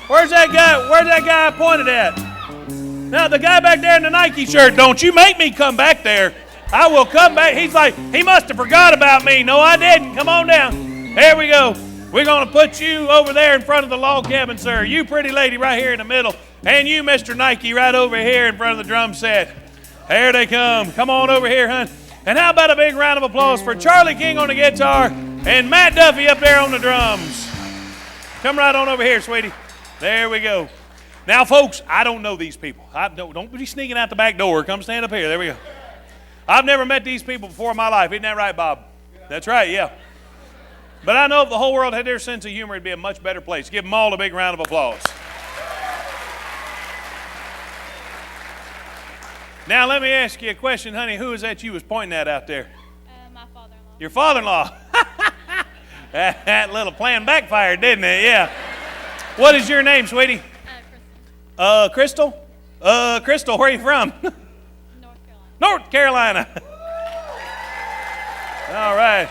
Where's that guy? Where's that guy I pointed at? Now, the guy back there in the Nike shirt, don't you make me come back there. I will come back. He's like, he must have forgot about me. No, I didn't. Come on down. There we go. We're going to put you over there in front of the log cabin, sir. You pretty lady right here in the middle. And you, Mr. Nike, right over here in front of the drum set. There they come. Come on over here, hon. And how about a big round of applause for Charlie King on the guitar and Matt Duffy up there on the drums. Come right on over here, sweetie. There we go. Now, folks, I don't know these people. Don't be sneaking out the back door. Come stand up here. There we go. I've never met these people before in my life. Isn't that right, Bob? That's right, yeah. But I know if the whole world had their sense of humor, it'd be a much better place. Give them all a big round of applause. Now, let me ask you a question, honey. Who is that you was pointing at out there? My father-in-law. Your father-in-law. That little plan backfired, didn't it? Yeah. What is your name, sweetie? Crystal. Crystal? Crystal, where are you from? North Carolina. North Carolina. All right.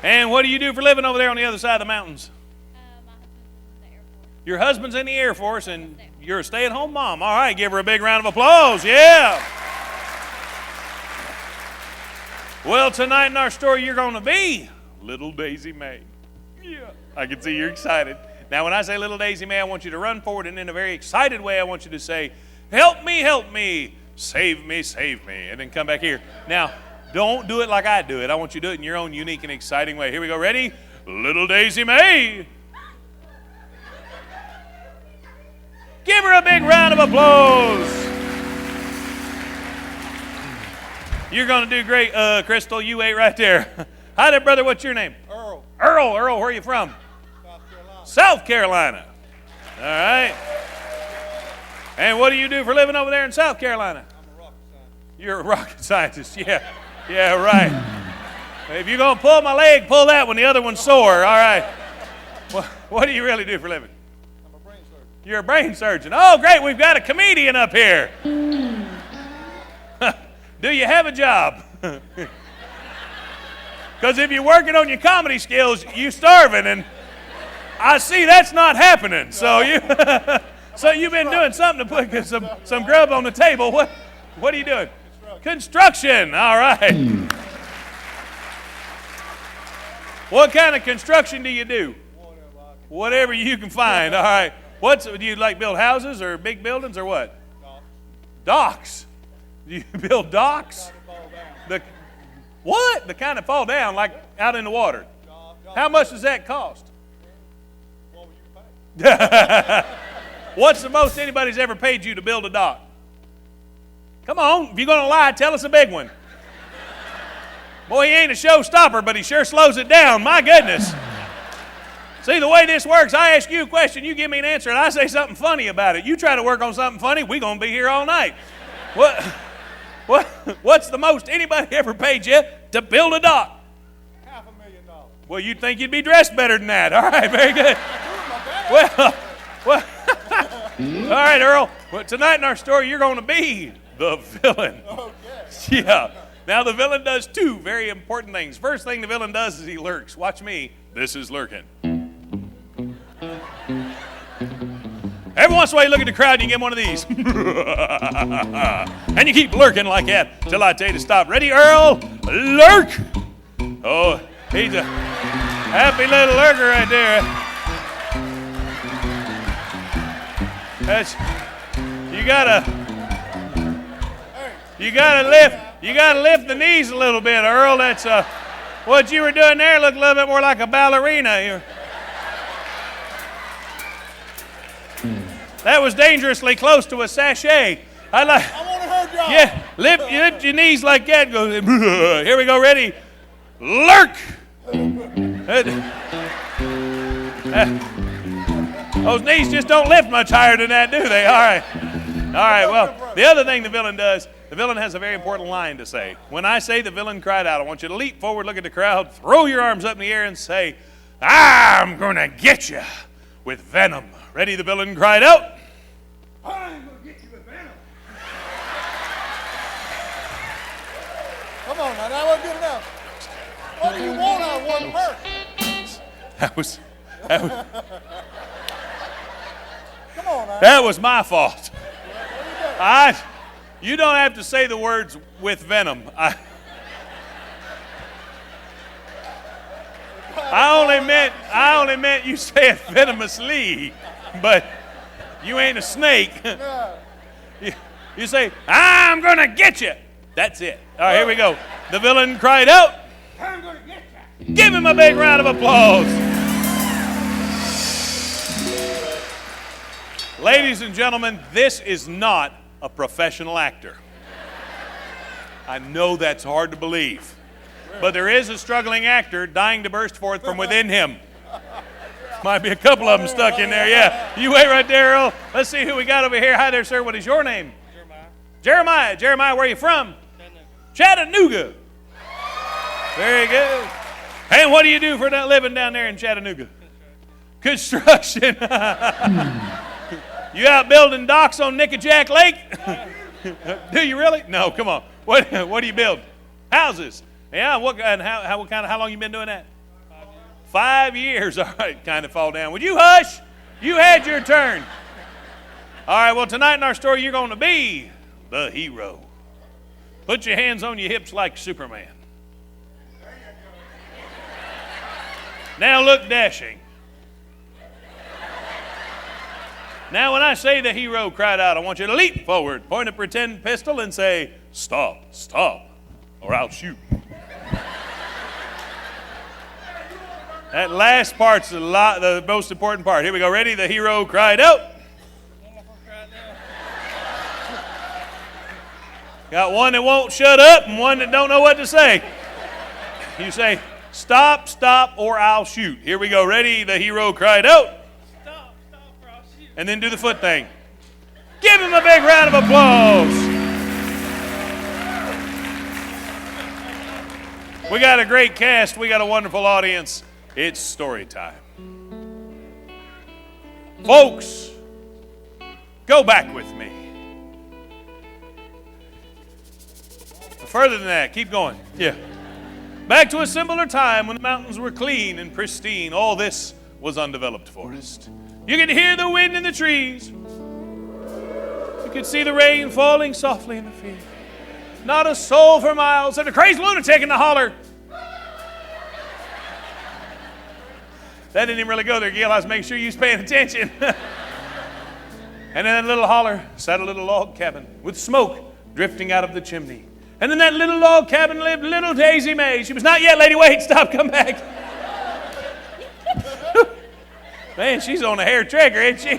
And what do you do for a living over there on the other side of the mountains? My husband's in the Air Force. Your husband's in the Air Force, and you're a stay-at-home mom. All right, give her a big round of applause. Yeah. Well, tonight in our story, you're going to be Little Daisy Mae. Yeah. I can see you're excited. Now, when I say Little Daisy Mae, I want you to run forward, and in a very excited way, I want you to say, help me, save me, and then come back here. Now, don't do it like I do it. I want you to do it in your own unique and exciting way. Here we go. Ready? Little Daisy Mae. Give her a big round of applause. You're going to do great, Crystal. You wait right there. Hi there, brother. What's your name? Earl. Earl, where are you from? South Carolina. South Carolina. All right. And what do you do for a living over there in South Carolina? I'm a rocket scientist. You're a rocket scientist. Yeah, right. If you're going to pull my leg, pull that one. The other one's sore. All right. What do you really do for a living? I'm a brain surgeon. You're a brain surgeon. Oh, great. We've got a comedian up here. Do you have a job? Because if you're working on your comedy skills, you're starving, and I see that's not happening. So you've been doing something to put some grub on the table. What are you doing? Construction. All right. What kind of construction do you do? Whatever you can find. All right. Do you like build houses or big buildings or what? Docks. Do you build docks? What? The kind that fall down, like out in the water. How much does that cost? What's the most anybody's ever paid you to build a dock? Come on, if you're going to lie, tell us a big one. Boy, he ain't a showstopper, but he sure slows it down. My goodness. See, the way this works, I ask you a question, you give me an answer, and I say something funny about it. You try to work on something funny, we're going to be here all night. What's the most anybody ever paid you to build a dock? $500,000. Well, you'd think you'd be dressed better than that. All right, very good. Well, all right, Earl. Well, tonight in our story, you're going to be the villain. Okay. Yeah. Now, the villain does two very important things. First thing the villain does is he lurks. Watch me. This is lurking. Every once in a while, you look at the crowd and you get one of these. And you keep lurking like that till I tell you to stop. Ready, Earl? Lurk! Oh, he's a happy little lurker right there. You gotta lift the knees a little bit, Earl. That's what you were doing there looked a little bit more like a ballerina. That was dangerously close to a sachet. I want to hurt y'all. Yeah, lift your knees like that. Go. Here we go. Ready? Lurk. Those knees just don't lift much higher than that, do they? All right. Well, the other thing the villain does, the villain has a very important line to say. When I say the villain cried out, I want you to leap forward, look at the crowd, throw your arms up in the air, and say, "I'm gonna get you with venom." Ready? The villain cried out. I'm going to get you with venom. Come on now, that wasn't good enough. What do you want out of one person? That was That was my fault. You don't have to say the words with venom. I only meant you say it venomously, but you ain't a snake. You say, I'm gonna get you. That's it. All right, here we go. The villain cried out. I'm gonna get you. Give him a big round of applause. Ladies and gentlemen, this is not a professional actor. I know that's hard to believe, but there is a struggling actor dying to burst forth from within him. Might be a couple of them stuck in there, yeah. You wait right there, Earl. Let's see who we got over here. Hi there, sir. What is your name? Jeremiah. Jeremiah, where are you from? Chattanooga. Very good. Hey, what do you do for that living down there in Chattanooga? Construction. You out building docks on Nickajack Lake? Do you really? No, come on. What do you build? Houses. Yeah, how long you been doing that? 5 years. All right, kind of fall down. Would you hush? You had your turn. All right, well, tonight in our story, you're going to be the hero. Put your hands on your hips like Superman. Now look dashing. Now when I say the hero cried out, I want you to leap forward, point a pretend pistol, and say, stop, stop, or I'll shoot. That last part's the most important part. Here we go. Ready? The hero cried out. Got one that won't shut up and one that don't know what to say. You say, stop, stop, or I'll shoot. Here we go. Ready? The hero cried out. Stop, or I'll shoot. And then do the foot thing. Give him a big round of applause. We got a great cast. We got a wonderful audience. It's story time. Folks, go back with me. Further than that, keep going. Yeah. Back to a simpler time when the mountains were clean and pristine. All this was undeveloped forest. You could hear the wind in the trees. You could see the rain falling softly in the field. Not a soul for miles, and a crazed lunatic in the holler. That didn't even really go there, Gil. I was making sure you was paying attention. And in that little holler sat a little log cabin with smoke drifting out of the chimney. And in that little log cabin lived little Daisy May. She was not yet, lady. Wait, stop, come back. Man, she's on a hair trigger, ain't she?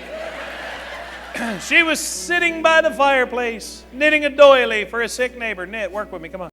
She was sitting by the fireplace, knitting a doily for a sick neighbor. Knit, work with me, come on.